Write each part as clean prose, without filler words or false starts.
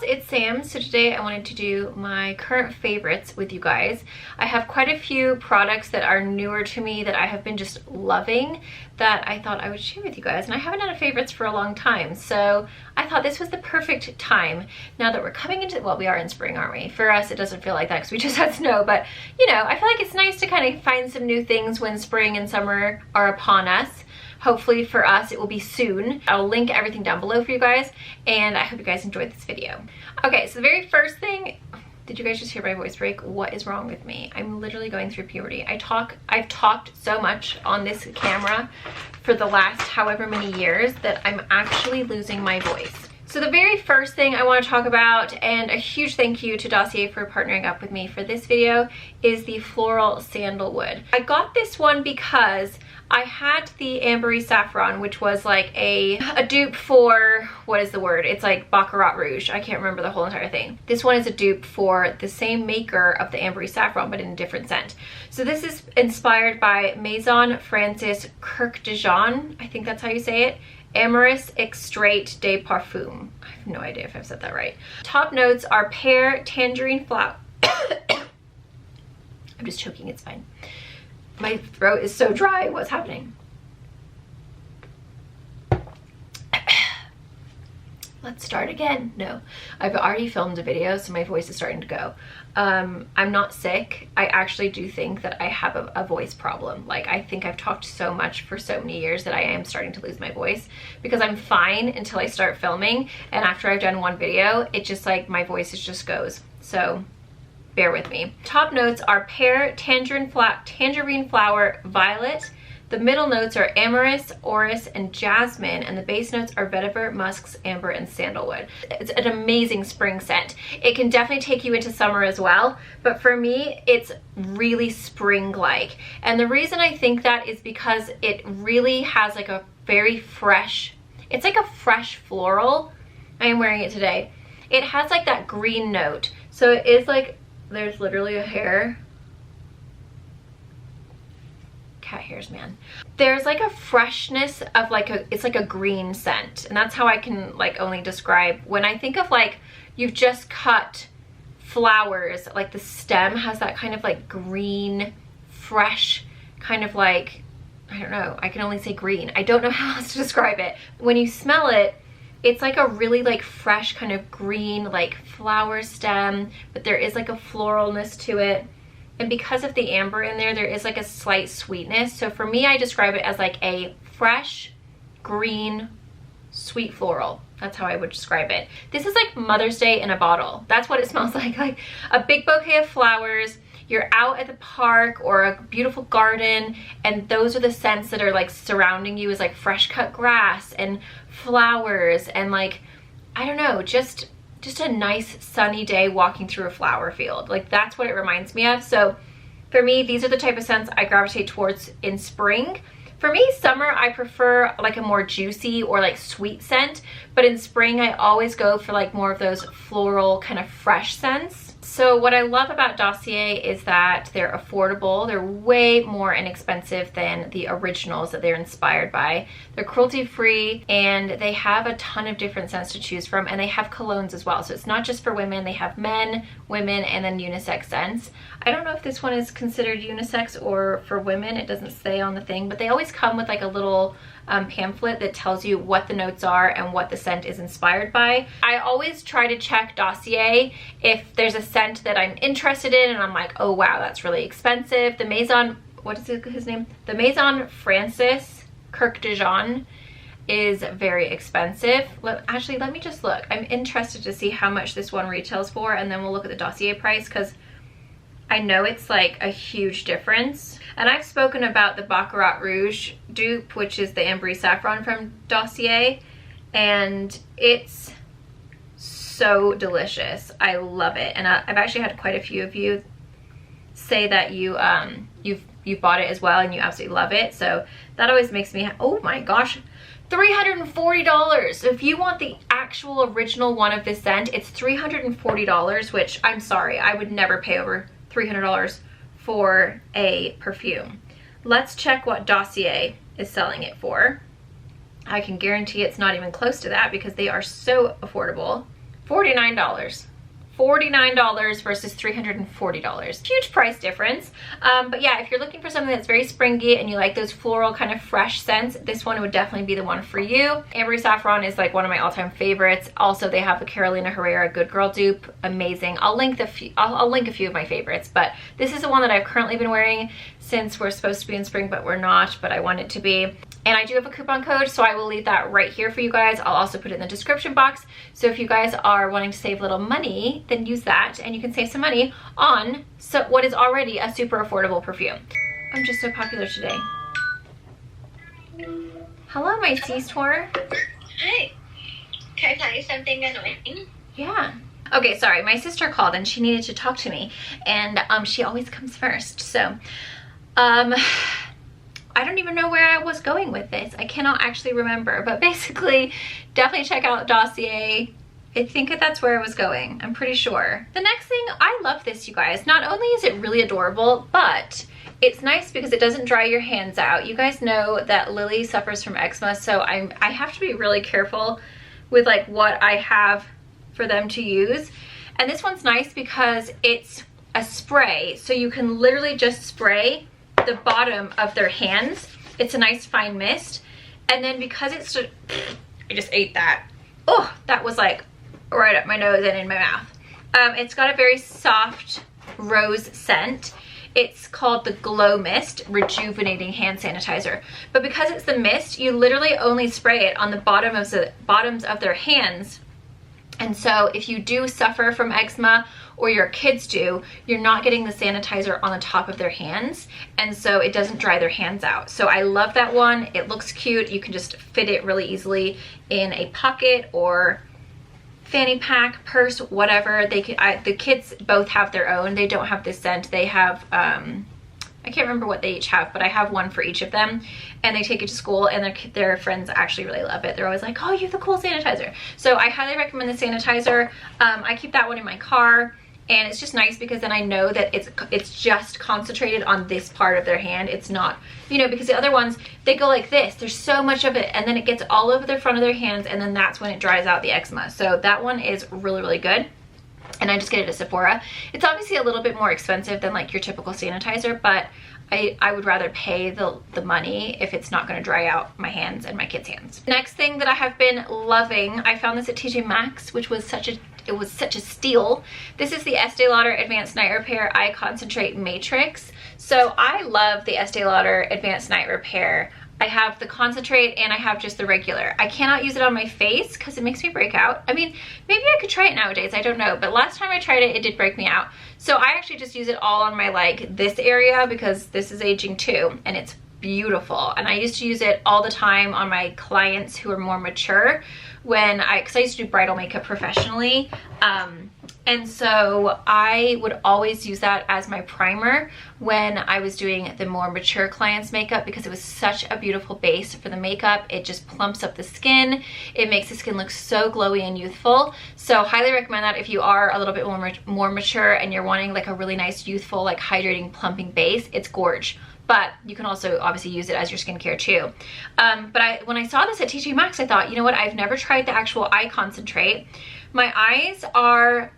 it's Sam. So today I wanted to do my current favorites with you guys. I have quite a few products that are newer to me that I have been just loving that I thought I would share with you guys, and I haven't done a favorites for a long time, so I thought this was the perfect time now that we're coming into, well, we are in spring, aren't we? For us it doesn't feel like that because we just had snow, but you know, I feel like it's nice to kind of find some new things when spring and summer are upon us. Hopefully for us it will be soon. I'll link everything down below for you guys, and I hope you guys enjoyed this video. Okay, so the very first thing, did you guys just hear my voice break? What is wrong with me? I'm literally going through puberty. I've talked so much on this camera for the last however many years that I'm actually losing my voice. So the very first thing I want to talk about, and a huge thank you to Dossier for partnering up with me for this video, is the Floral Sandalwood. I got this one because I had the Ambery Saffron, which was like a dupe for, what is the word? It's like Baccarat Rouge. I can't remember the whole entire thing. This one is a dupe for the same maker of the Ambery Saffron, but in a different scent. So this is inspired by Maison Francis Kirk de Jean. I think that's how you say it. Amorous Extrait de Parfum. I have no idea if I've said that right. Top notes are pear, tangerine flower. I'm just choking, it's fine. My throat is so dry. What's happening? Let's start again. No, I've already filmed a video, so my voice is starting to go. I'm not sick. I actually do think that I have a voice problem. Like, I think I've talked so much for so many years that I am starting to lose my voice, because I'm fine until I start filming, and after I've done one video, it just like, my voice just goes. So bear with me. Top notes are pear, tangerine flower, violet. The middle notes are amorous, orris, and jasmine, and the base notes are vetiver, musks, amber, and sandalwood. It's an amazing spring scent. It can definitely take you into summer as well, but for me, it's really spring-like. And the reason I think that is because it really has like a very fresh, it's like a fresh floral. I am wearing it today. It has like that green note. So it is like, there's literally a hair. Cat hairs, man. There's like a freshness of like it's like a green scent, and that's how I can like only describe when I think of like you've just cut flowers, like the stem has that kind of like green, fresh kind of like, I don't know, I can only say green. I don't know how else to describe it. When you smell it, it's like a really like fresh kind of green like flower stem, but there is like a floralness to it. And because of the amber in there, there is like a slight sweetness. So for me, I describe it as like a fresh, green, sweet floral. That's how I would describe it. This is like Mother's Day in a bottle. That's what it smells like a big bouquet of flowers. You're out at the park or a beautiful garden, and those are the scents that are like surrounding you, is like fresh cut grass and flowers and like, I don't know, just a nice sunny day walking through a flower field. Like, that's what it reminds me of. So for me, these are the type of scents I gravitate towards in spring. For me, summer, I prefer like a more juicy or like sweet scent, but in spring, I always go for like more of those floral kind of fresh scents. So what I love about Dossier is that they're affordable. They're way more inexpensive than the originals that they're inspired by. They're cruelty-free, and they have a ton of different scents to choose from, and they have colognes as well. So it's not just for women. They have men, women, and then unisex scents. I don't know if this one is considered unisex or for women. It doesn't say on the thing, but they always come with like a little pamphlet that tells you what the notes are and what the scent is inspired by. I always try to check Dossier if there's a scent that I'm interested in and I'm like, oh wow, that's really expensive. The Maison, what is his name? The Maison Francis Kirk de Jean is very expensive. Actually, let me just look. I'm interested to see how much this one retails for, and then we'll look at the Dossier price, because I know it's like a huge difference. And I've spoken about the Baccarat Rouge dupe, which is the Ambery Saffron from Dossier, and it's so delicious. I love it. And I've actually had quite a few of you say that you've bought it as well and you absolutely love it. So that always makes me, oh my gosh, $340. So if you want the actual original one of this scent, it's $340, which I'm sorry, I would never pay over $300 for a perfume. Let's check what Dossier is selling it for. I can guarantee it's not even close to that because they are so affordable. $49. $49 versus $340. Huge price difference. But yeah, if you're looking for something that's very springy and you like those floral kind of fresh scents, this one would definitely be the one for you. Ambery Saffron is like one of my all-time favorites. Also, they have the Carolina Herrera Good Girl dupe. Amazing. I'll link a few of my favorites, but this is the one that I've currently been wearing since we're supposed to be in spring, but we're not, but I want it to be. And I do have a coupon code, so I will leave that right here for you guys. I'll also put it in the description box. So if you guys are wanting to save a little money, then use that and you can save some money on what is already a super affordable perfume. I'm just so popular today. Hello, my C-store. Hi. Can I tell you something annoying? Yeah. Okay, sorry. My sister called and she needed to talk to me. And she always comes first. So, I don't even know where I was going with this. I cannot actually remember, but basically definitely check out Dossier. I think that's where I was going. I'm pretty sure. The next thing, I love this, you guys. Not only is it really adorable, but it's nice because it doesn't dry your hands out. You guys know that Lily suffers from eczema, so I have to be really careful with like what I have for them to use. And this one's nice because it's a spray, so you can literally just spray the bottom of their hands. It's a nice fine mist. And then because it's just, I just ate that. Oh, that was like right up my nose and in my mouth. It's got a very soft rose scent. It's called the Glow Mist Rejuvenating Hand Sanitizer. But because it's the mist, you literally only spray it on the bottoms of their hands. And so if you do suffer from eczema, or your kids do, you're not getting the sanitizer on the top of their hands, and so it doesn't dry their hands out. So I love that one. It looks cute. You can just fit it really easily in a pocket or fanny pack, purse, whatever. They can. The kids both have their own. They don't have this scent. They have I can't remember what they each have, but I have one for each of them, and they take it to school, and their friends actually really love it. They're always like, oh, you have the cool sanitizer. So I highly recommend the sanitizer. I keep that one in my car, and it's just nice because then I know that it's just concentrated on this part of their hand. It's not, you know, because the other ones, they go like this. There's so much of it, and then it gets all over the front of their hands, and then that's when it dries out the eczema. So that one is really, really good. And I just get it at Sephora. It's obviously a little bit more expensive than like your typical sanitizer, but I would rather pay the money if it's not going to dry out my hands and my kids' hands. Next thing that I have been loving, I found this at TJ Maxx, which was such a steal. This is the Estee Lauder Advanced Night Repair Eye Concentrate Matrix. So I love the Estee Lauder Advanced Night Repair. I have the concentrate and I have just the regular. I cannot use it on my face because it makes me break out. I mean, maybe I could try it nowadays, I don't know. But last time I tried it, it did break me out. So I actually just use it all on my like this area because this is aging too, and it's beautiful. And I used to use it all the time on my clients who are more mature because I used to do bridal makeup professionally. And so I would always use that as my primer when I was doing the more mature clients' makeup because it was such a beautiful base for the makeup. It just plumps up the skin. It makes the skin look so glowy and youthful. So highly recommend that if you are a little bit more mature and you're wanting like a really nice youthful, like hydrating, plumping base. It's gorge. But you can also obviously use it as your skincare too. But when I saw this at TJ Maxx, I thought, you know what? I've never tried the actual eye concentrate. My eyes are...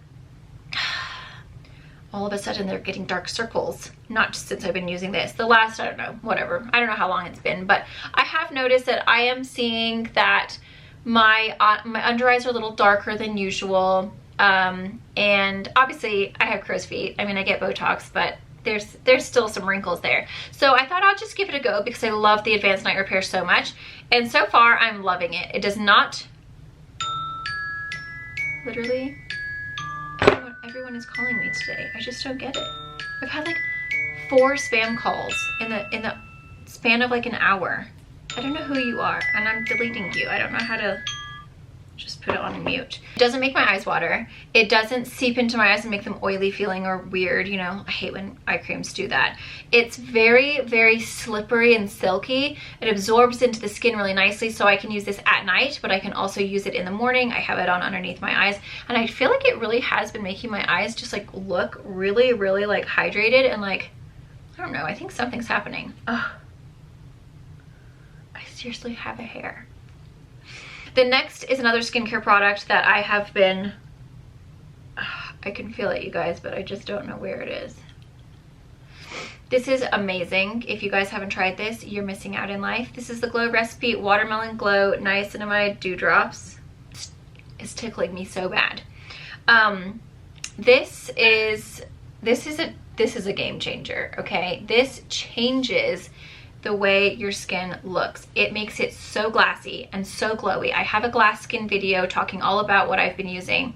all of a sudden they're getting dark circles, not just since I've been using this. The last, I don't know, whatever. I don't know how long it's been, but I have noticed that I am seeing that my under eyes are a little darker than usual. And obviously I have crow's feet. I mean, I get Botox, but there's still some wrinkles there. So I thought I'll just give it a go because I love the Advanced Night Repair so much. And so far I'm loving it. It does not, literally, everyone is calling me today. I just don't get it. I've had like 4 spam calls in the span of like an hour. I don't know who you are, and I'm deleting you. I don't know how to just put it on mute. It doesn't make my eyes water. It doesn't seep into my eyes and make them oily feeling or weird. You know, I hate when eye creams do that. It's very, very slippery and silky. It absorbs into the skin really nicely, so I can use this at night, but I can also use it in the morning. I have it on underneath my eyes, and I feel like it really has been making my eyes just like look really, really like hydrated and like, I don't know, I think something's happening. Ugh. I seriously have a hair. The next is another skincare product that I have been I can feel it, you guys, but I just don't know where it is. This is amazing. If you guys haven't tried this, you're missing out in life. This is the Glow Recipe Watermelon Glow Niacinamide Dewdrops. It's tickling me so bad. This is a game changer, okay? This changes the way your skin looks. It makes it so glassy and so glowy. I have a glass skin video talking all about what I've been using.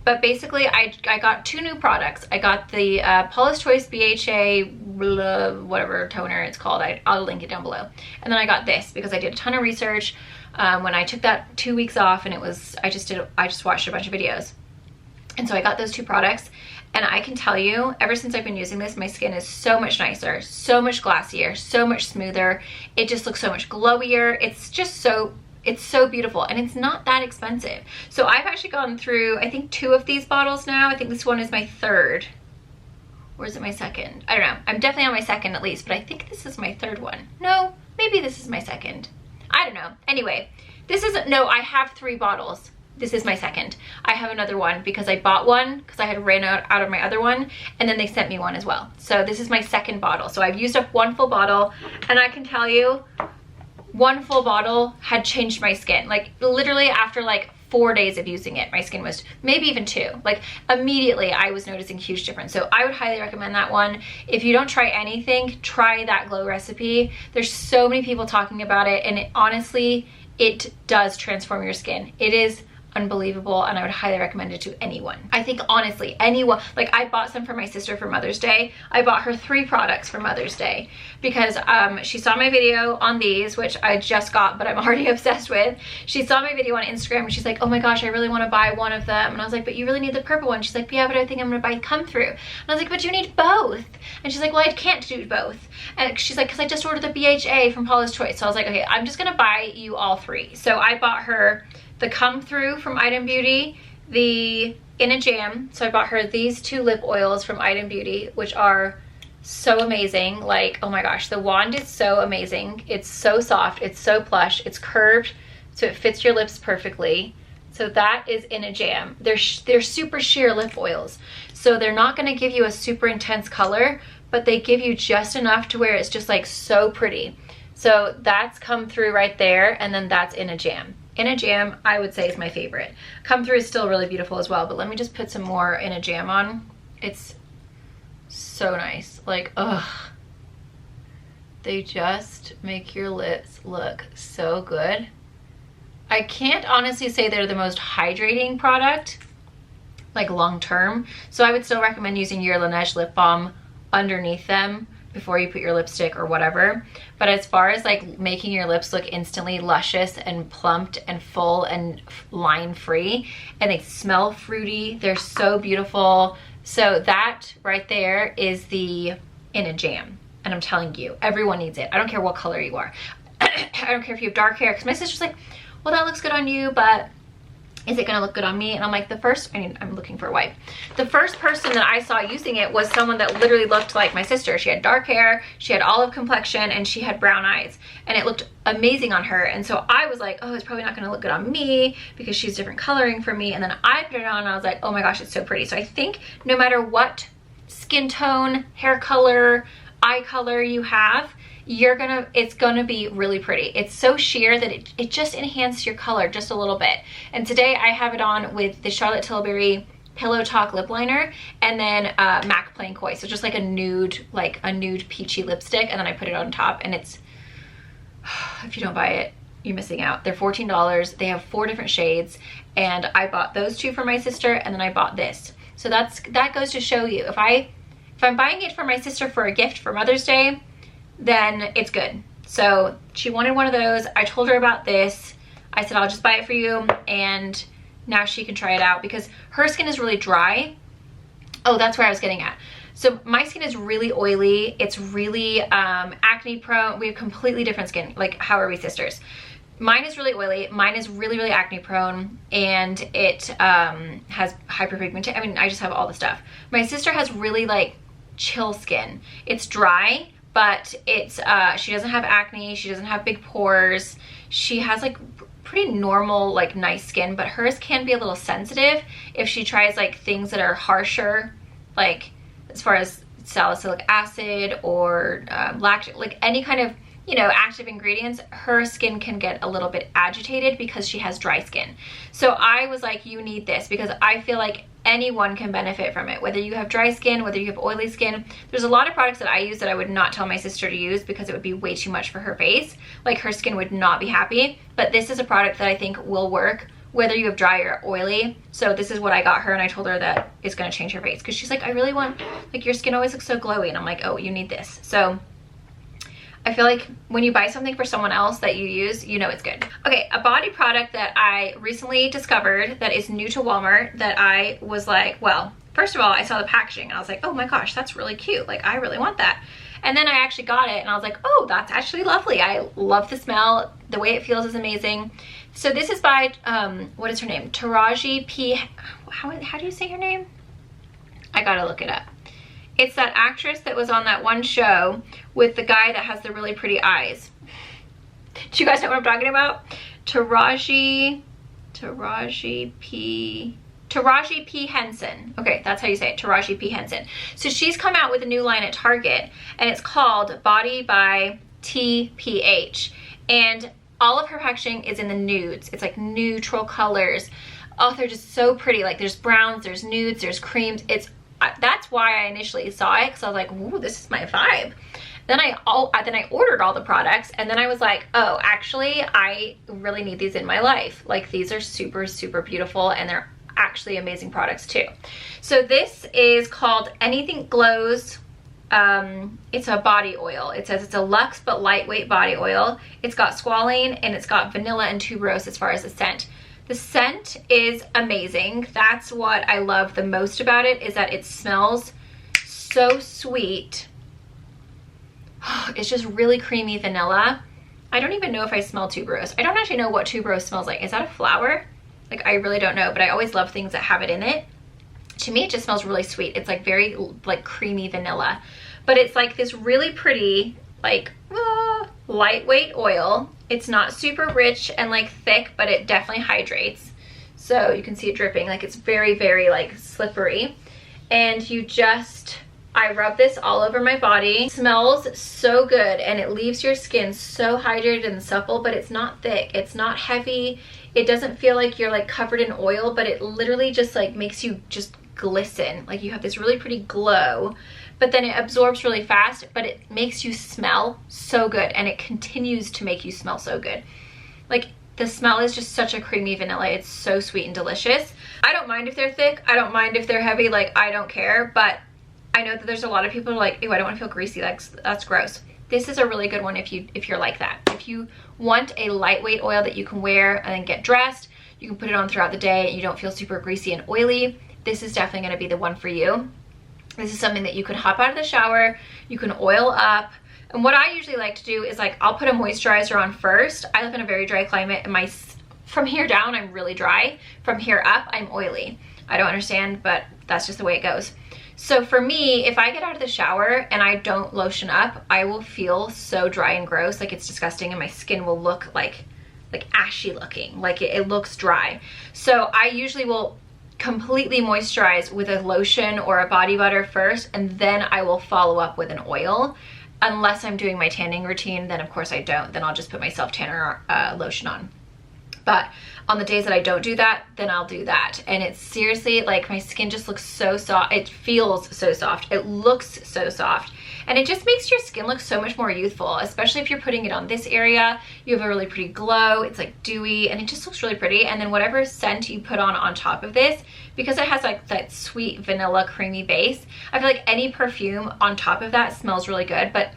But basically, I got 2 new products. I got the Paula's Choice BHA, whatever toner it's called. I'll link it down below. And then I got this because I did a ton of research when I took that 2 weeks off, and I just watched a bunch of videos. And so I got those 2 products, and I can tell you, ever since I've been using this, my skin is so much nicer, so much glassier, so much smoother. It just looks so much glowier. It's just it's so beautiful, and it's not that expensive. So I've actually gone through, I think, 2 of these bottles now. I think this one is my 3rd. Or is it my 2nd? I don't know. I'm definitely on my 2nd at least, but I think this is my 3rd one. No, maybe this is my 2nd. I don't know. Anyway, no, I have 3 bottles. This is my 2nd. I have another one because I bought one because I had ran out of my other one, and then they sent me one as well. So this is my 2nd bottle. So I've used up 1 full bottle, and I can tell you, 1 full bottle had changed my skin. Like literally after like 4 days of using it, my skin was, maybe even 2. Like immediately I was noticing huge difference. So I would highly recommend that one. If you don't try anything, try that Glow Recipe. There's so many people talking about it, and honestly, it does transform your skin. It is unbelievable, and I would highly recommend it to anyone. I think honestly, anyone, like I bought some for my sister for Mother's Day. I bought her 3 products for Mother's Day because she saw my video on these, which I just got, but I'm already obsessed with. She saw my video on Instagram, and she's like, oh my gosh, I really want to buy one of them. And I was like, but you really need the purple one. She's like, yeah, but I think I'm gonna buy Come Through. And I was like, but you need both. And she's like, well, I can't do both. And she's like, because I just ordered the BHA from Paula's Choice. So I was like, okay, I'm just gonna buy you all 3. So I bought her the Come Through from Item Beauty, the In a Jam. So I bought her these 2 lip oils from Item Beauty, which are so amazing. Like, oh my gosh, the wand is so amazing. It's so soft, it's so plush, it's curved, so it fits your lips perfectly. So that is In a Jam. They're super sheer lip oils. So they're not gonna give you a super intense color, but they give you just enough to where it's just like so pretty. So that's Come Through right there, and then that's In a Jam. In a Jam, I would say, is my favorite. Come Through is still really beautiful as well, but let me just put some more In a Jam on. It's so nice. Like, ugh. They just make your lips look so good. I can't honestly say they're the most hydrating product, like long term. So I would still recommend using your Laneige lip balm underneath them before you put your lipstick or whatever. But as far as like making your lips look instantly luscious and plumped and full and line free, and they smell fruity, they're so beautiful. So that right there is the In a Jam, and I'm telling you, everyone needs it. I don't care what color you are. I don't care if you have dark hair, because my sister's like, well, that looks good on you, but is it gonna look good on me? And I'm like, I'm looking for a wipe. The first person that I saw using it was someone that literally looked like my sister. She had dark hair, she had olive complexion, and she had brown eyes. And it looked amazing on her. And so I was like, oh, it's probably not gonna look good on me because she's different coloring from me. And then I put it on and I was like, oh my gosh, it's so pretty. So I think no matter what skin tone, hair color, eye color you have, it's gonna be really pretty. It's so sheer that it just enhances your color just a little bit. And today I have it on with the Charlotte Tilbury Pillow Talk lip liner, and then MAC Plain Koi. So just like a nude peachy lipstick, and then I put it on top, and it's, if you don't buy it, you're missing out. They're $14. They have 4 different shades, and I bought those 2 for my sister, and then I bought this. So that goes to show you, if I'm buying it for my sister for a gift for Mother's Day, then it's good. So she wanted one of those. I told her about this. I said, I'll just buy it for you, and now she can try it out because her skin is really dry. Oh, that's where I was getting at. So my skin is really oily. It's really acne prone. We have completely different skin. Like, how are we sisters? Mine is really oily. Mine is really, really acne prone, and it has hyperpigmentation. I mean, I just have all the stuff. My sister has really like chill skin. It's dry, but it's she doesn't have acne, she doesn't have big pores, she has like pretty normal, like nice skin, but hers can be a little sensitive if she tries like things that are harsher, like as far as salicylic acid or lactic, like any kind of, you know, active ingredients. Her skin can get a little bit agitated because she has dry skin. So I was like, you need this, because I feel like anyone can benefit from it, whether you have dry skin, whether you have oily skin. There's a lot of products that I use that I would not tell my sister to use because it would be way too much for her face. Like her skin would not be happy, but this is a product that I think will work whether you have dry or oily. So this is what I got her, and I told her that it's gonna change her face, because she's like, I really want, like, your skin always looks so glowy, and I'm like, oh, you need this. So I feel like when you buy something for someone else that you use, you know it's good. Okay, a body product that I recently discovered that is new to Walmart that I was like, well, first of all, I saw the packaging and I was like, oh my gosh, that's really cute. Like, I really want that. And then I actually got it and I was like, oh, that's actually lovely. I love the smell. The way it feels is amazing. So this is by, what is her name? Taraji P, how do you say her name? I gotta look it up. It's that actress that was on that one show with the guy that has the really pretty eyes. Do you guys know what I'm talking about? Taraji P Henson. Okay, that's how you say it, Taraji P Henson. So she's come out with a new line at Target, and it's called Body by TPH. And all of her packaging is in the nudes. It's like neutral colors. Oh, they're just so pretty. Like there's browns, there's nudes, there's creams. That's why I initially saw it, because I was like, ooh, this is my vibe. Then I ordered all the products, and then I was like, oh, actually, I really need these in my life. Like, these are super, super beautiful, and they're actually amazing products too. So this is called Anything Glows. It's a body oil. It says it's a luxe but lightweight body oil. It's got squalane, and it's got vanilla and tuberose as far as the scent. The scent is amazing. That's what I love the most about it, is that it smells so sweet. It's just really creamy vanilla. I don't even know if I smell tuberose. I don't actually know what tuberose smells like. Is that a flower? Like, I really don't know, but I always love things that have it in it. To me, it just smells really sweet. It's like very like creamy vanilla, but it's like this really pretty, like lightweight oil. It's not super rich and like thick, but it definitely hydrates. So you can see it dripping. Like, it's very, very like slippery. And you just, I rub this all over my body. It smells so good, and it leaves your skin so hydrated and supple, but it's not thick. It's not heavy. It doesn't feel like you're like covered in oil, but it literally just like makes you just glisten. Like, you have this really pretty glow, but then it absorbs really fast, but it makes you smell so good, and it continues to make you smell so good. Like, the smell is just such a creamy vanilla. It's so sweet and delicious. I don't mind if they're thick. I don't mind if they're heavy. Like, I don't care, but I know that there's a lot of people who are like, ew, I don't want to feel greasy. That's gross. This is a really good one if you're like that. If you want a lightweight oil that you can wear and then get dressed, you can put it on throughout the day and you don't feel super greasy and oily, this is definitely going to be the one for you. This is something that you can hop out of the shower, you can oil up. And what I usually like to do is, like, I'll put a moisturizer on first. I live in a very dry climate, and from here down I'm really dry. From here up I'm oily. I don't understand, but that's just the way it goes. So for me, if I get out of the shower and I don't lotion up, I will feel so dry and gross. Like, it's disgusting, and my skin will look like ashy looking. Like, it looks dry. So I usually will completely moisturize with a lotion or a body butter first, and then I will follow up with an oil. Unless I'm doing my tanning routine, then of course I don't. Then I'll just put my self tanner lotion on. But on the days that I don't do that, then I'll do that. And it's seriously, like, my skin just looks so soft. It feels so soft. It looks so soft. And it just makes your skin look so much more youthful, especially if you're putting it on this area. You have a really pretty glow. It's like dewy, and it just looks really pretty. And then whatever scent you put on top of this, because it has like that sweet vanilla creamy base, I feel like any perfume on top of that smells really good. But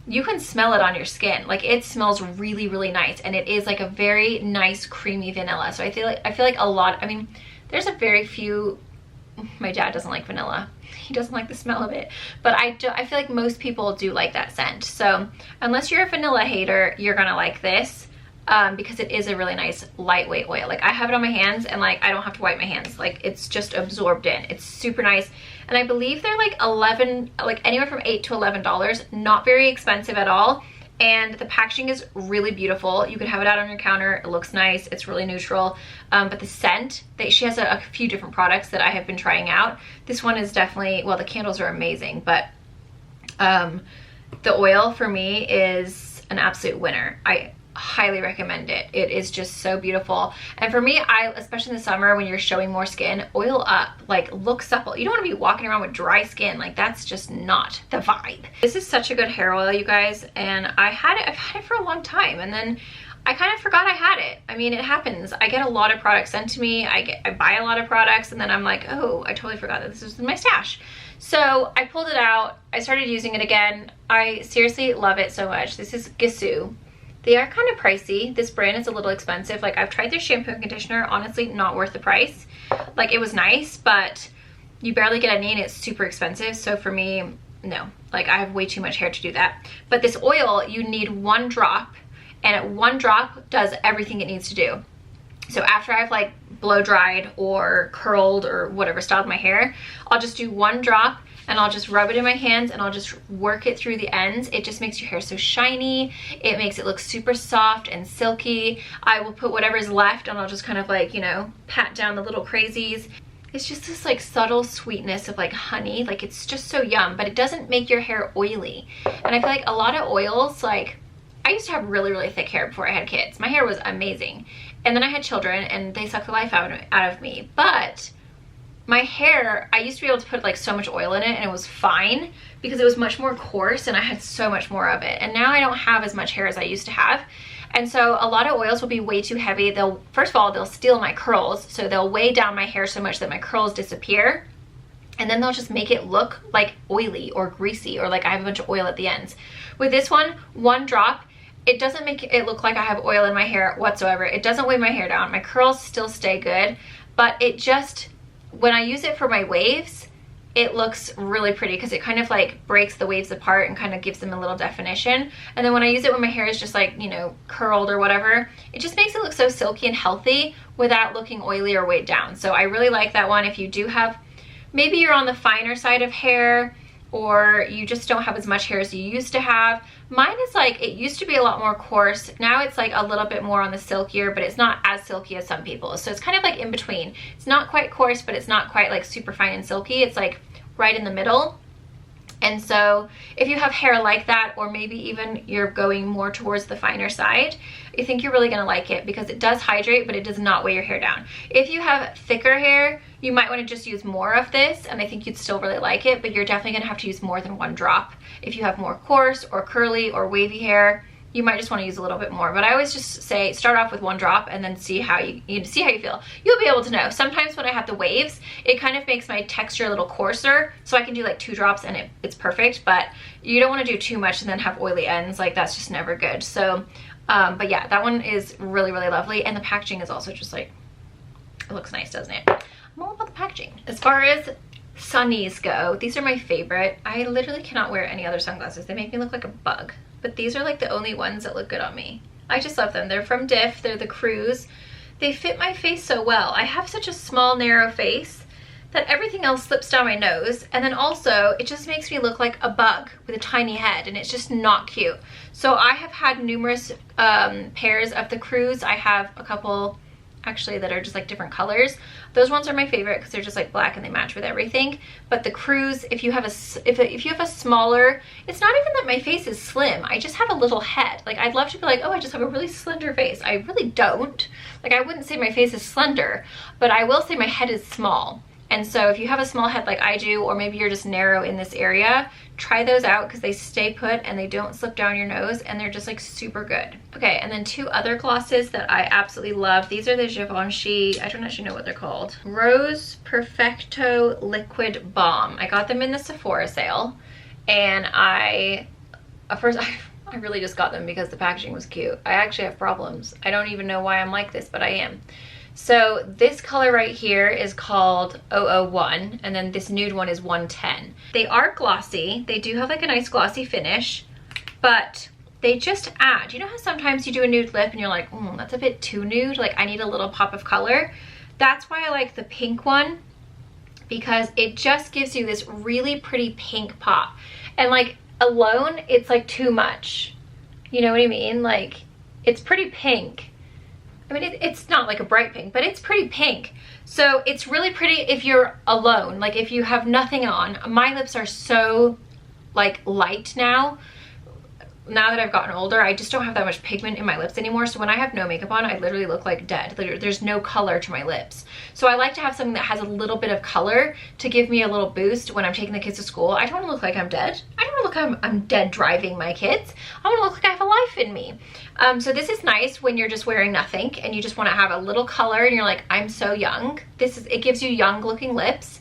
you can smell it on your skin. Like, it smells really, really nice, and it is like a very nice creamy vanilla. So I feel like a lot, I mean, there's a very few, my dad doesn't like vanilla. He doesn't like the smell of it, but I feel like most people do like that scent. So unless you're a vanilla hater, you're gonna like this, because it is a really nice lightweight oil. Like, I have it on my hands, and like, I don't have to wipe my hands. Like, it's just absorbed in. It's super nice. And I believe they're like anywhere from $8 to $11, not very expensive at all. and the packaging is really beautiful. You could have it out on your counter. It looks nice. It's really neutral. But the scent, she has a few different products that I have been trying out. This one is definitely, well, the candles are amazing, but the oil for me is an absolute winner. I highly recommend it. It is just so beautiful. And for me, especially in the summer when you're showing more skin, oil up, like look supple. You don't want to be walking around with dry skin. Like that's just not the vibe. This is such a good hair oil, you guys, and I've had it for a long time, and then I kind of forgot I had it. I mean, it happens. I get a lot of products sent to me. I buy a lot of products, and then I'm like, oh, I totally forgot that this was in my stash. So I pulled it out. I started using it again. I seriously love it so much. This is Gisou. They are kind of pricey. This brand is a little expensive. Like, I've tried their shampoo and conditioner. Honestly, not worth the price. Like, it was nice, but you barely get any and it's super expensive. So for me, no. Like, I have way too much hair to do that. But this oil, you need 1 drop, and 1 drop does everything it needs to do. So after I've like blow dried or curled or whatever, styled my hair, I'll just do 1 drop and I'll just rub it in my hands and I'll just work it through the ends. It just makes your hair so shiny. It makes it look super soft and silky. I will put whatever's left and I'll just kind of like, you know, pat down the little crazies. It's just this like subtle sweetness of like honey. Like, it's just so yum, but it doesn't make your hair oily. And I feel like a lot of oils, like, I used to have really, really thick hair before I had kids. My hair was amazing. And then I had children and they sucked the life out of me. But my hair, I used to be able to put like so much oil in it and it was fine because it was much more coarse and I had so much more of it. And now I don't have as much hair as I used to have. And so a lot of oils will be way too heavy. First of all, they'll steal my curls. So they'll weigh down my hair so much that my curls disappear. And then they'll just make it look like oily or greasy or like I have a bunch of oil at the ends. With this one, 1 drop, it doesn't make it look like I have oil in my hair whatsoever. It doesn't weigh my hair down. My curls still stay good, but it just, when I use it for my waves, it looks really pretty because it kind of like breaks the waves apart and kind of gives them a little definition. And then when I use it when my hair is just like, you know, curled or whatever, it just makes it look so silky and healthy without looking oily or weighed down. So I really like that one. If you do have, maybe you're on the finer side of hair or you just don't have as much hair as you used to have. Mine is like, it used to be a lot more coarse. Now it's like a little bit more on the silkier, but it's not as silky as some people. So it's kind of like in between. It's not quite coarse, but it's not quite like super fine and silky. It's like right in the middle. And so if you have hair like that, or maybe even you're going more towards the finer side, I think you're really gonna like it because it does hydrate, but it does not weigh your hair down. If you have thicker hair, you might wanna just use more of this, and I think you'd still really like it, but you're definitely gonna have to use more than 1 drop. If you have more coarse or curly or wavy hair, you might just want to use a little bit more. But I always just say start off with 1 drop and then see how you feel. You'll be able to know. Sometimes when I have the waves, it kind of makes my texture a little coarser, so I can do like 2 drops and it's perfect. But you don't want to do too much and then have oily ends. Like, that's just never good. So but yeah, that one is really, really lovely, and the packaging is also just like, it looks nice, doesn't it? I'm all about the packaging. As far as sunnies go, these are my favorite. I literally cannot wear any other sunglasses. They make me look like a bug. But these are like the only ones that look good on me. I just love them. They're from Diff. They're the Cruise. They fit my face so well. I have such a small, narrow face that everything else slips down my nose. And then also, it just makes me look like a bug with a tiny head, and it's just not cute. So I have had numerous pairs of the Cruise. I have a couple actually that are just like different colors. Those ones are my favorite because they're just like black and they match with everything. But the Cruise, if you have a smaller, it's not even that my face is slim. I just have a little head. Like, I'd love to be like, oh, I just have a really slender face. I really don't. Like, I wouldn't say my face is slender, but I will say my head is small. And so if you have a small head like I do, or maybe you're just narrow in this area, try those out because they stay put and they don't slip down your nose, and they're just like super good. Okay, and then 2 other glosses that I absolutely love. These are the Givenchy, I don't actually know what they're called. Rose Perfecto Liquid Balm. I got them in the Sephora sale, and I really just got them because the packaging was cute. I actually have problems. I don't even know why I'm like this, but I am. So this color right here is called 001, and then this nude one is 110. They are glossy. They do have like a nice glossy finish, but they just add, you know how sometimes you do a nude lip and you're like, that's a bit too nude, like I need a little pop of color? That's why I like the pink one, because it just gives you this really pretty pink pop. And like alone, it's like too much. You know what I mean? Like, it's pretty pink. I mean, it's not like a bright pink, but it's pretty pink. So it's really pretty if you're alone. Like if you have nothing on. My lips are so like light now. Now that I've gotten older, I just don't have that much pigment in my lips anymore. So when I have no makeup on, I literally look like dead. There's no color to my lips. So I like to have something that has a little bit of color to give me a little boost when I'm taking the kids to school. I don't want to look like I'm dead. I don't want to look like I'm dead driving my kids. I want to look like I have a life in me. So this is nice when you're just wearing nothing and you just want to have a little color and you're like, I'm so young. It gives you young looking lips.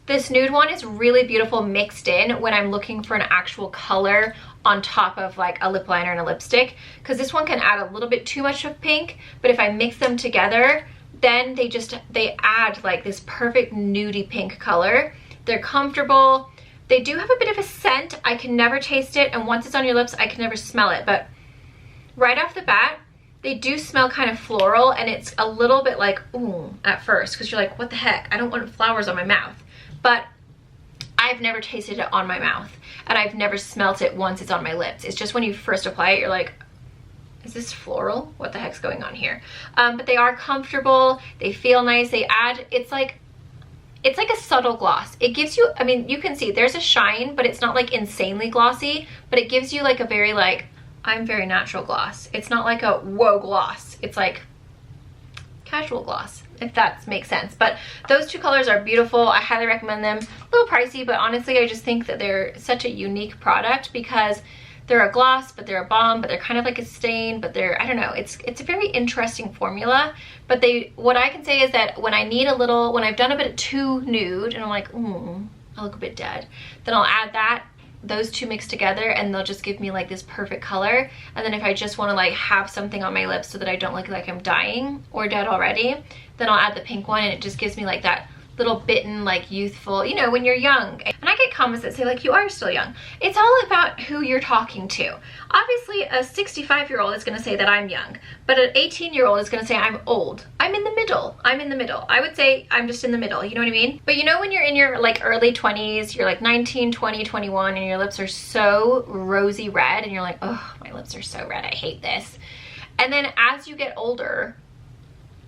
This nude one is really beautiful mixed in when I'm looking for an actual color on top of like a lip liner and a lipstick, because this one can add a little bit too much of pink, but if I mix them together, then they add like this perfect nudie pink color. They're comfortable. They do have a bit of a scent. I can never taste it, and once it's on your lips, I can never smell it, but right off the bat, they do smell kind of floral, and it's a little bit like, ooh, at first, because you're like, what the heck? I don't want flowers on my mouth. But I've never tasted it on my mouth, and I've never smelt it once it's on my lips. It's just when you first apply it, you're like, is this floral? What the heck's going on here? But they are comfortable. They feel nice. It's like a subtle gloss. It gives you, I mean, you can see there's a shine, but it's not like insanely glossy, but it gives you like a very like, I'm very natural gloss. It's not like a whoa gloss. It's like casual gloss, if that makes sense. But those two colors are beautiful. I highly recommend them. A little pricey, but honestly, I just think that they're such a unique product because they're a gloss, but they're a balm, but they're kind of like a stain, but they're, I don't know, it's a very interesting formula. But what I can say is that when I need a little, when I've done a bit of too nude and I'm like, I look a bit dead, then I'll add those two mixed together and they'll just give me like this perfect color. And then if I just want to like have something on my lips so that I don't look like I'm dying or dead already, then I'll add the pink one, and it just gives me like that little bitten, like youthful, you know, when you're young. And I get comments that say like, you are still young. It's all about who you're talking to. Obviously a 65-year-old is going to say that I'm young, but an 18-year-old is going to say I'm old. I'm in the middle. I'm in the middle. I would say I'm just in the middle, you know what I mean? But you know, when you're in your like early 20s, you're like 19, 20, 21, and your lips are so rosy red and you're like, oh, my lips are so red, I hate this. And then as you get older,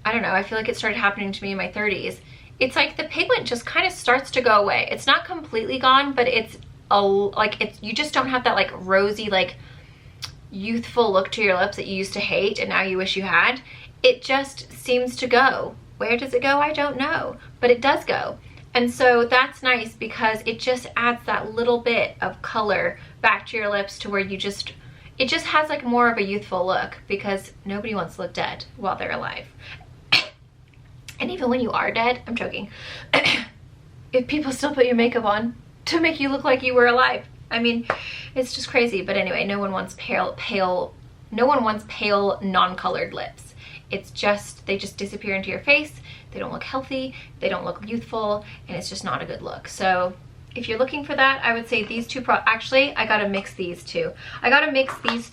I don't know, I feel like it started happening to me in my 30s. It's like the pigment just kind of starts to go away. It's not completely gone, but you just don't have that like rosy, like youthful look to your lips that you used to hate and now you wish you had. It just seems to go. Where does it go? I don't know, but it does go. And so that's nice because it just adds that little bit of color back to your lips to where it just has like more of a youthful look, because nobody wants to look dead while they're alive. And even when you are dead, I'm joking, if people still put your makeup on to make you look like you were alive, I mean, it's just crazy. But anyway, no one wants pale, non-colored lips. It's just, they just disappear into your face. They don't look healthy, they don't look youthful, and it's just not a good look. So if you're looking for that, I would say these two actually, I gotta mix these two. I gotta mix these,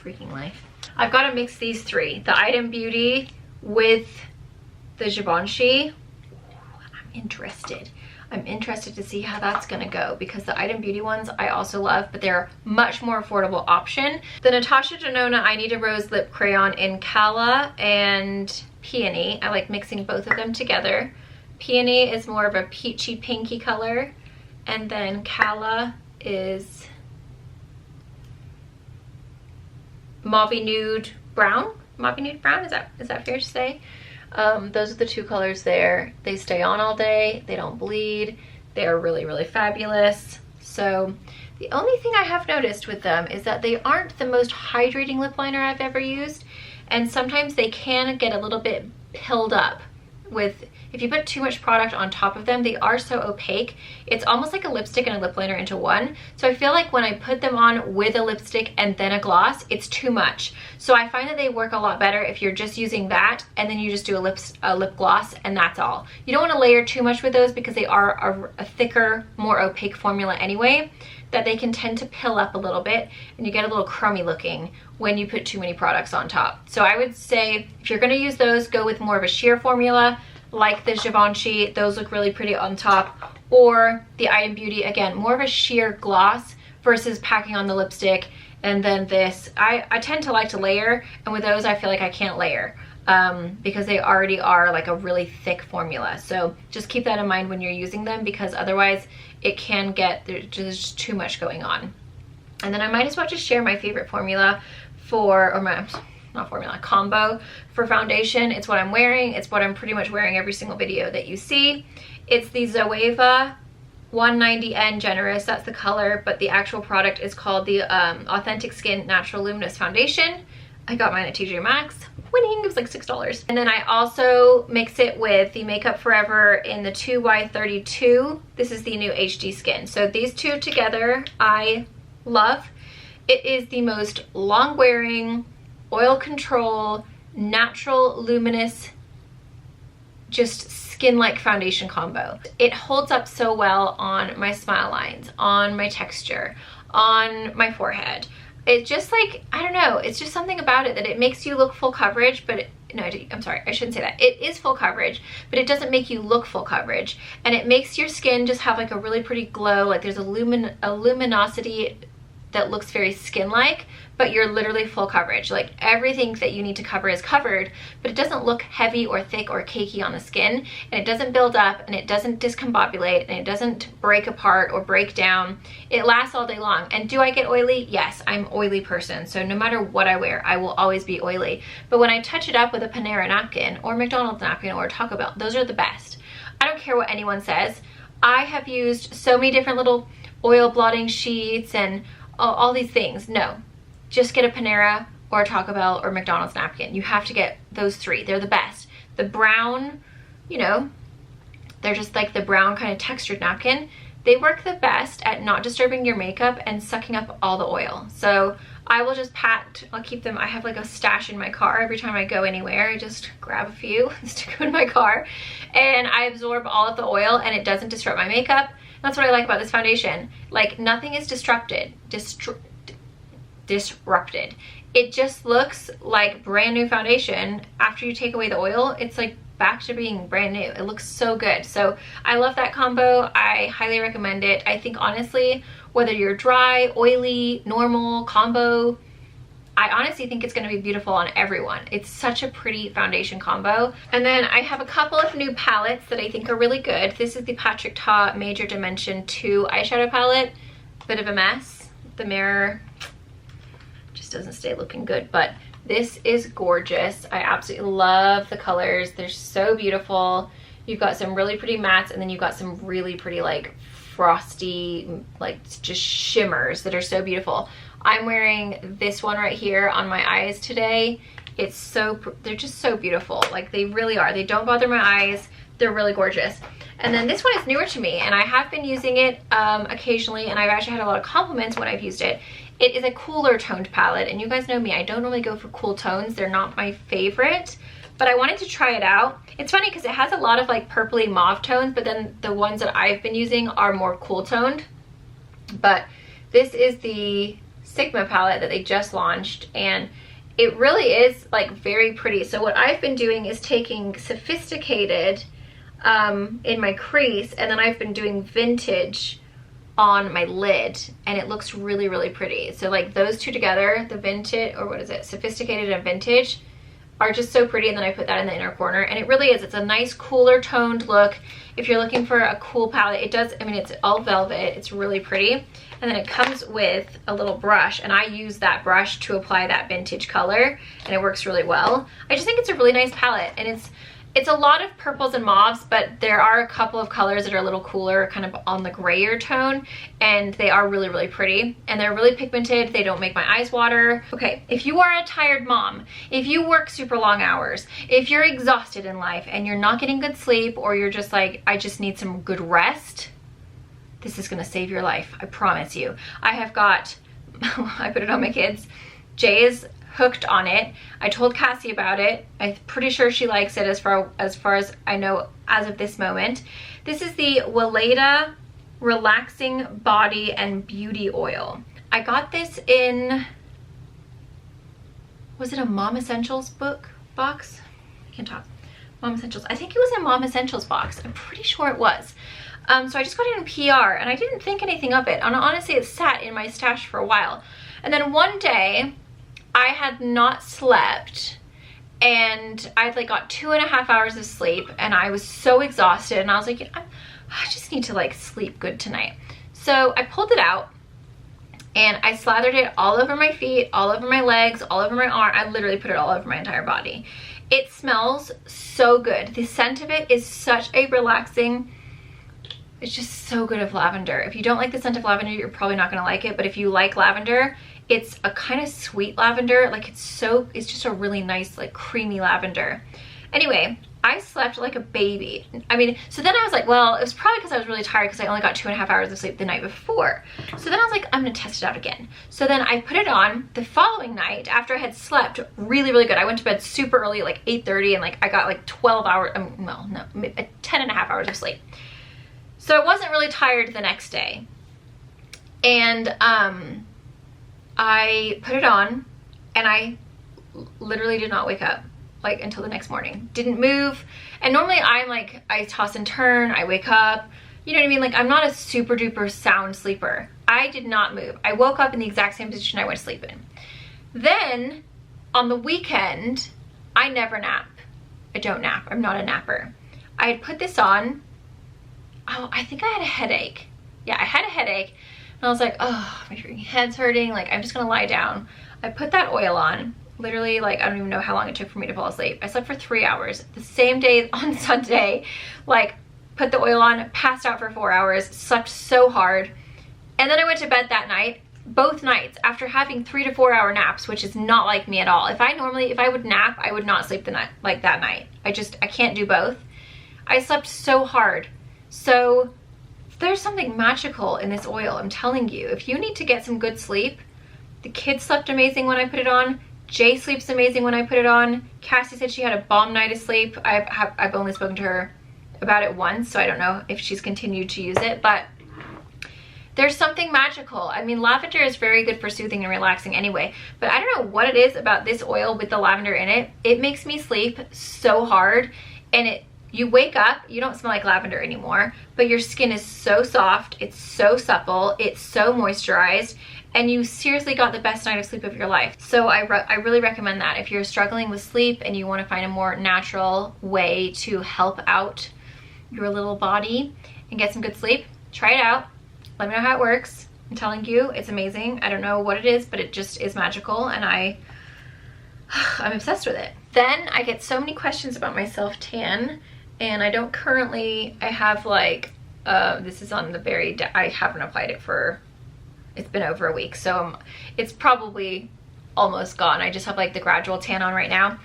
freaking life. I've gotta mix these three, the Item Beauty with the Givenchy. I'm interested to see how that's gonna go, because the Item Beauty ones I also love, but they're much more affordable option. The Natasha Denona I Need a Rose Lip Crayon in Calla and Peony. I like mixing both of them together. Peony is more of a peachy pinky color, and then Calla is mauve nude brown. Mauve nude brown, is that fair to say? Those are the two colors there. They stay on all day, they don't bleed, they are really, really fabulous. So the only thing I have noticed with them is that they aren't the most hydrating lip liner I've ever used, and sometimes they can get a little bit pilled up with, if you put too much product on top of them, they are so opaque. It's almost like a lipstick and a lip liner into one. So I feel like when I put them on with a lipstick and then a gloss, it's too much. So I find that they work a lot better if you're just using that and then you just do a lip gloss and that's all. You don't want to layer too much with those because they are a thicker, more opaque formula anyway, that they can tend to pill up a little bit and you get a little crummy looking when you put too many products on top. So I would say if you're going to use those, go with more of a sheer formula like the Givenchy. Those look really pretty on top. Or the Item Beauty, again, more of a sheer gloss versus packing on the lipstick and then this. I tend to like to layer, and with those I feel like I can't layer because they already are like a really thick formula. So just keep that in mind when you're using them, because otherwise it can get, there's just too much going on. And then I might as well just share my favorite formula for, or my, not formula, combo for foundation. It's what I'm wearing. It's what I'm pretty much wearing every single video that you see. It's the Zoeva 190N Generous, that's the color, but the actual product is called the Authentic Skin Natural Luminous Foundation. I got mine at TJ Maxx. Winning, it was like $6. And then I also mix it with the Makeup Forever in the 2Y32. This is the new HD Skin. So these two together I love. It is the most long wearing, oil control, natural luminous, just skin-like foundation combo. It holds up so well on my smile lines, on my texture, on my forehead. It's just like, I don't know, it's just something about it that it makes you look full coverage, but I'm sorry, I shouldn't say that. It is full coverage, but it doesn't make you look full coverage. And it makes your skin just have like a really pretty glow, like there's a luminosity that looks very skin-like, but you're literally full coverage. Like everything that you need to cover is covered, but it doesn't look heavy or thick or cakey on the skin, and it doesn't build up, and it doesn't discombobulate, and it doesn't break apart or break down. It lasts all day long. And do I get oily? Yes, I'm an oily person, so no matter what I wear, I will always be oily. But when I touch it up with a Panera napkin or McDonald's napkin or Taco Bell, those are the best. I don't care what anyone says. I have used so many different little oil blotting sheets and all these things. No, just get a Panera or a Taco Bell or McDonald's napkin. You have to get those three. They're the best. The brown, you know, they're just like the brown kind of textured napkin. They work the best at not disturbing your makeup and sucking up all the oil. So I will just I'll keep them. I have like a stash in my car. Every time I go anywhere, I just grab a few, stick them in my car, and I absorb all of the oil, and it doesn't disrupt my makeup. That's what I like about this foundation. Like nothing is disrupted. It just looks like brand new foundation. After you take away the oil, it's like back to being brand new. It looks so good. So I love that combo. I highly recommend it. I think honestly, whether you're dry, oily, normal, combo, I honestly think it's going to be beautiful on everyone. It's such a pretty foundation combo. And then I have a couple of new palettes that I think are really good. This is the Patrick Ta Major Dimension 2 eyeshadow palette. Bit of a mess. The mirror just doesn't stay looking good, but this is gorgeous. I absolutely love the colors. They're so beautiful. You've got some really pretty mattes, and then you've got some really pretty like frosty, like just shimmers that are so beautiful. I'm wearing this one right here on my eyes today. It's so, they're just so beautiful. Like they really are. They don't bother my eyes. They're really gorgeous. And then this one is newer to me, and I have been using it occasionally, and I've actually had a lot of compliments when I've used it. It is a cooler toned palette, and you guys know me, I don't normally go for cool tones. They're not my favorite, but I wanted to try it out. It's funny because it has a lot of like purpley mauve tones, but then the ones that I've been using are more cool toned. But this is the Sigma palette that they just launched, and it really is like very pretty. So what I've been doing is taking Sophisticated in my crease, and then I've been doing Vintage on my lid, and it looks really, really pretty. So like those two together, the Vintage, or what is it, Sophisticated and Vintage, are just so pretty. And then I put that in the inner corner, and it really is, it's a nice cooler toned look. If you're looking for a cool palette, it does, I mean, it's all velvet, it's really pretty. And then it comes with a little brush, and I use that brush to apply that Vintage color, and it works really well. I just think it's a really nice palette, and it's a lot of purples and mauves, but there are a couple of colors that are a little cooler, kind of on the grayer tone, and they are really, really pretty, and they're really pigmented. They don't make my eyes water. Okay, if you are a tired mom, if you work super long hours, if you're exhausted in life and you're not getting good sleep, or you're just like, I just need some good rest, this is gonna save your life, I promise you. I have got, I put it on my kids, Jay is hooked on it. I told Cassie about it. I'm pretty sure she likes it as far as I know as of this moment. This is the Weleda Relaxing Body and Beauty Oil. I got this in, was it a Mom Essentials box? I can't talk. Mom Essentials. I think it was a Mom Essentials box. I'm pretty sure it was. So I just got it in PR and I didn't think anything of it. And honestly, it sat in my stash for a while. And then one day I had not slept and I'd like got 2.5 hours of sleep and I was so exhausted and I was like, I just need to like sleep good tonight. So I pulled it out and I slathered it all over my feet, all over my legs, all over my arm. I literally put it all over my entire body. It smells so good. The scent of it is such a relaxing, it's just so good of lavender. If you don't like the scent of lavender, you're probably not gonna like it, but if you like lavender, it's a kind of sweet lavender. Like it's just a really nice, like creamy lavender. Anyway, I slept like a baby. I mean, so then I was like, well, it was probably because I was really tired because I only got 2.5 hours of sleep the night before. So then I was like, I'm gonna test it out again. So then I put it on the following night after I had slept really, really good. I went to bed super early, like 8:30, and like I got like 12 hours, well, no, 10.5 hours of sleep. So I wasn't really tired the next day. And I put it on and I literally did not wake up like until the next morning. Didn't move. And normally I'm like, I toss and turn, I wake up, you know what I mean? Like I'm not a super duper sound sleeper. I did not move. I woke up in the exact same position I went to sleep in. Then on the weekend, I never nap. I don't nap. I'm not a napper. I had put this on. Oh, I think I had a headache. Yeah, I had a headache. And I was like, oh, my freaking head's hurting. Like, I'm just gonna lie down. I put that oil on. Literally, like, I don't even know how long it took for me to fall asleep. I slept for 3 hours. The same day on Sunday, like, put the oil on, passed out for 4 hours, slept so hard. And then I went to bed that night, both nights, after having 3 to 4 hour naps, which is not like me at all. If I would nap, I would not sleep the night, like that night. I can't do both. I slept so hard. So there's something magical in this oil, I'm telling you. If you need to get some good sleep, the kids slept amazing when I put it on. Jay sleeps amazing when I put it on. Cassie said she had a bomb night of sleep. I've only spoken to her about it once, so I don't know if she's continued to use it, but there's something magical. I mean, lavender is very good for soothing and relaxing anyway, but I don't know what it is about this oil with the lavender in it. It makes me sleep so hard, and you wake up, you don't smell like lavender anymore, but your skin is so soft, it's so supple, it's so moisturized, and you seriously got the best night of sleep of your life. So I really recommend that. If you're struggling with sleep and you want to find a more natural way to help out your little body and get some good sleep, try it out. Let me know how it works. I'm telling you, it's amazing. I don't know what it is, but it just is magical, and I'm obsessed with it. Then I get so many questions about my self-tan, and I don't currently, I have like, this is on the very, I haven't applied it for, it's been over a week, so it's probably almost gone. I just have like the gradual tan on right now.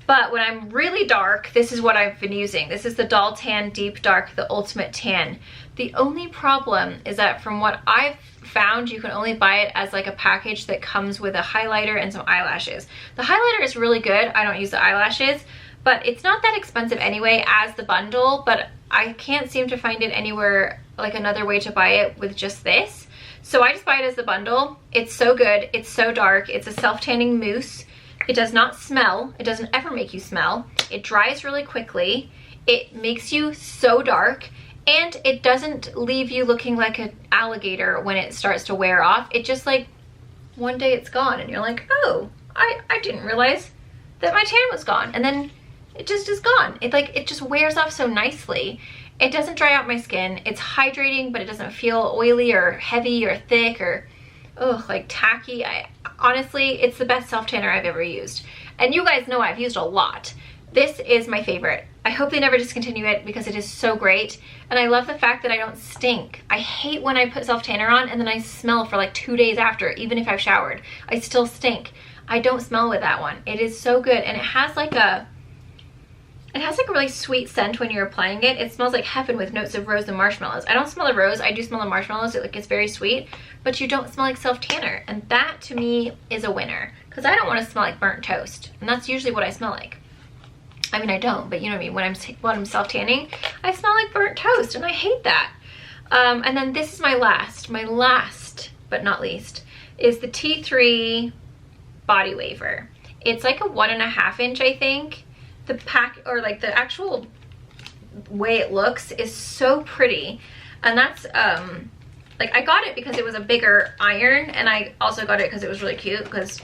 But when I'm really dark, this is what I've been using. This is the Doll Tan Deep Dark, the Ultimate Tan. The only problem is that from what I've found, you can only buy it as like a package that comes with a highlighter and some eyelashes. The highlighter is really good. I don't use the eyelashes, but it's not that expensive anyway as the bundle, but I can't seem to find it anywhere, like another way to buy it with just this. So I just buy it as the bundle. It's so good. It's so dark. It's a self-tanning mousse. It does not smell. It doesn't ever make you smell. It dries really quickly. It makes you so dark, and it doesn't leave you looking like an alligator when it starts to wear off. It just like, one day it's gone and you're like, oh, I didn't realize that my tan was gone. And then it just is gone. It just wears off so nicely. It doesn't dry out my skin. It's hydrating, but it doesn't feel oily or heavy or thick or like tacky. Honestly, it's the best self-tanner I've ever used. And you guys know I've used a lot. This is my favorite. I hope they never discontinue it because it is so great. And I love the fact that I don't stink. I hate when I put self-tanner on and then I smell for like 2 days after, even if I've showered. I still stink. I don't smell with that one. It is so good, and it has like a really sweet scent when you're applying it. It smells like heaven with notes of rose and marshmallows. I don't smell the rose, I do smell the marshmallows. It's very sweet, but you don't smell like self-tanner. And that to me is a winner, because I don't want to smell like burnt toast. And that's usually what I smell like. I mean, I don't, but you know what I mean? When I'm self-tanning, I smell like burnt toast, and I hate that. And then this is my last but not least, is the T3 Body Waver. It's like a 1.5 inch, I think. The pack, or like the actual way it looks, is so pretty. And that's, like I got it because it was a bigger iron, and I also got it because it was really cute, because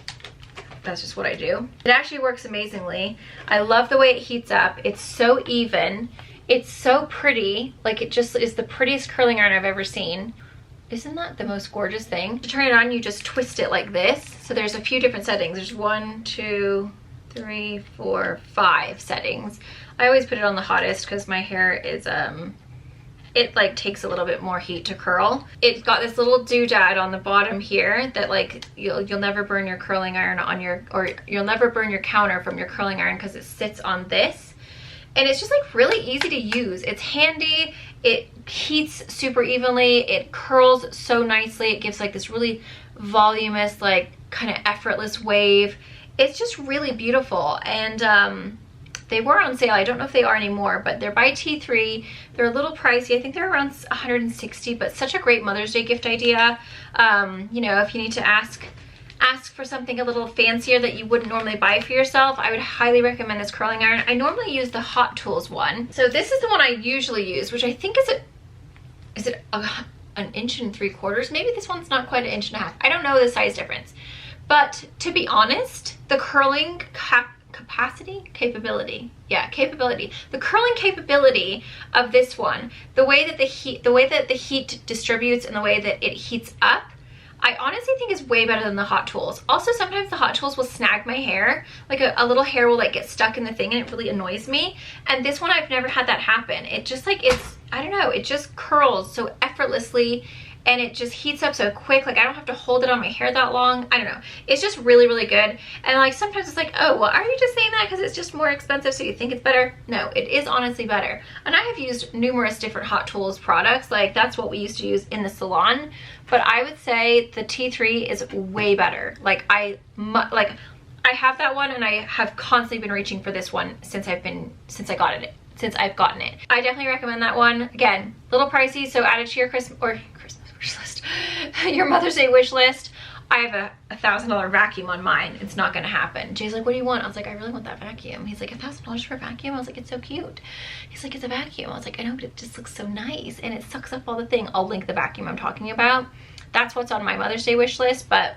that's just what I do. It actually works amazingly. I love the way it heats up. It's so even. It's so pretty. Like, it just is the prettiest curling iron I've ever seen. Isn't that the most gorgeous thing? To turn it on, you just twist it like this. So there's a few different settings. There's 1, 2, 3, 4, 5 settings. I always put it on the hottest because my hair is, it like takes a little bit more heat to curl. It's got this little doodad on the bottom here that like you'll never burn your curling iron on your, or you'll never burn your counter from your curling iron because it sits on this. And it's just like really easy to use. It's handy, it heats super evenly, it curls so nicely, it gives like this really voluminous, like kind of effortless wave. It's just really beautiful. And they were on sale. I don't know if they are anymore, but they're by T3. They're a little pricey. I think they're around 160, but such a great Mother's Day gift idea. You know, if you need to ask for something a little fancier that you wouldn't normally buy for yourself, I would highly recommend this curling iron. I normally use the Hot Tools one. So this is the one I usually use, which I think is it an 1 3/4 inches? Maybe this one's not quite 1.5 inches. I don't know the size difference. But to be honest, the curling capability the curling capability of this one, the way that the heat distributes and the way that it heats up, I honestly think is way better than the Hot Tools. Also, sometimes the Hot Tools will snag my hair, like a little hair will like get stuck in the thing, and it really annoys me. And this one, I've never had that happen. It just like, I don't know, it just curls so effortlessly, and it just heats up so quick. Like, I don't have to hold it on my hair that long. I don't know. It's just really, really good. And like, sometimes it's like, oh, well, are you just saying that because it's just more expensive so you think it's better? No, it is honestly better. And I have used numerous different Hot Tools products. Like, that's what we used to use in the salon. But I would say the T3 is way better. Like, I have that one, and I have constantly been reaching for this one since I've gotten it. I definitely recommend that one. Again, a little pricey, so add it to your Christmas wish list, your Mother's Day wish list. I have a $1,000 vacuum on mine. It's not gonna happen. Jay's like, what do you want? I was like, I really want that vacuum. He's like, $1,000 for a vacuum? I was like, it's so cute. He's like, it's a vacuum. I was like, I know, but it just looks so nice, and it sucks up all the thing. I'll link the vacuum I'm talking about. That's what's on my Mother's Day wish list, but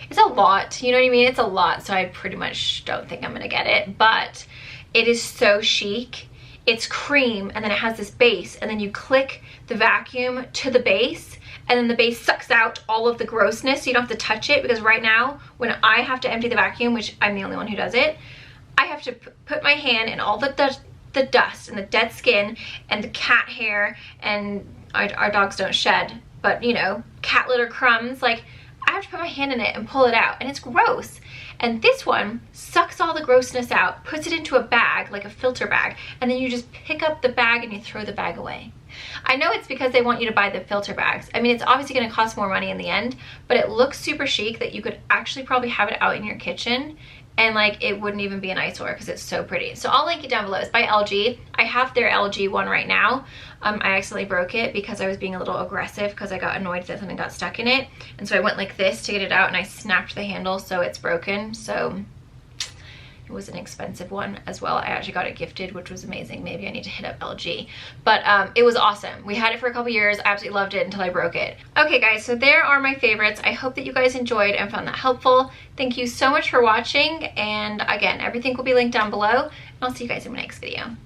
it's a lot, you know what I mean? It's a lot, so I pretty much don't think I'm gonna get it, but it is so chic. It's cream, and then it has this base, and then you click the vacuum to the base, and then the base sucks out all of the grossness, so you don't have to touch it. Because right now, when I have to empty the vacuum, which I'm the only one who does it, I have to put my hand in all the dust and the dead skin and the cat hair, and our dogs don't shed, but you know, cat litter crumbs. Like, I have to put my hand in it and pull it out, and it's gross. And this one sucks all the grossness out, puts it into a bag, like a filter bag, and then you just pick up the bag and you throw the bag away. I know it's because they want you to buy the filter bags. I mean, it's obviously going to cost more money in the end, but it looks super chic that you could actually probably have it out in your kitchen, and like, it wouldn't even be an eyesore because it's so pretty. So I'll link it down below. It's by LG. I have their LG one right now. I accidentally broke it because I was being a little aggressive because I got annoyed that something got stuck in it. And so I went like this to get it out, and I snapped the handle, so it's broken. So it was an expensive one as well. I actually got it gifted, which was amazing. Maybe I need to hit up LG. But it was awesome. We had it for a couple years. I absolutely loved it until I broke it. Okay guys, so there are my favorites. I hope that you guys enjoyed and found that helpful. Thank you so much for watching. And again, everything will be linked down below. And I'll see you guys in my next video.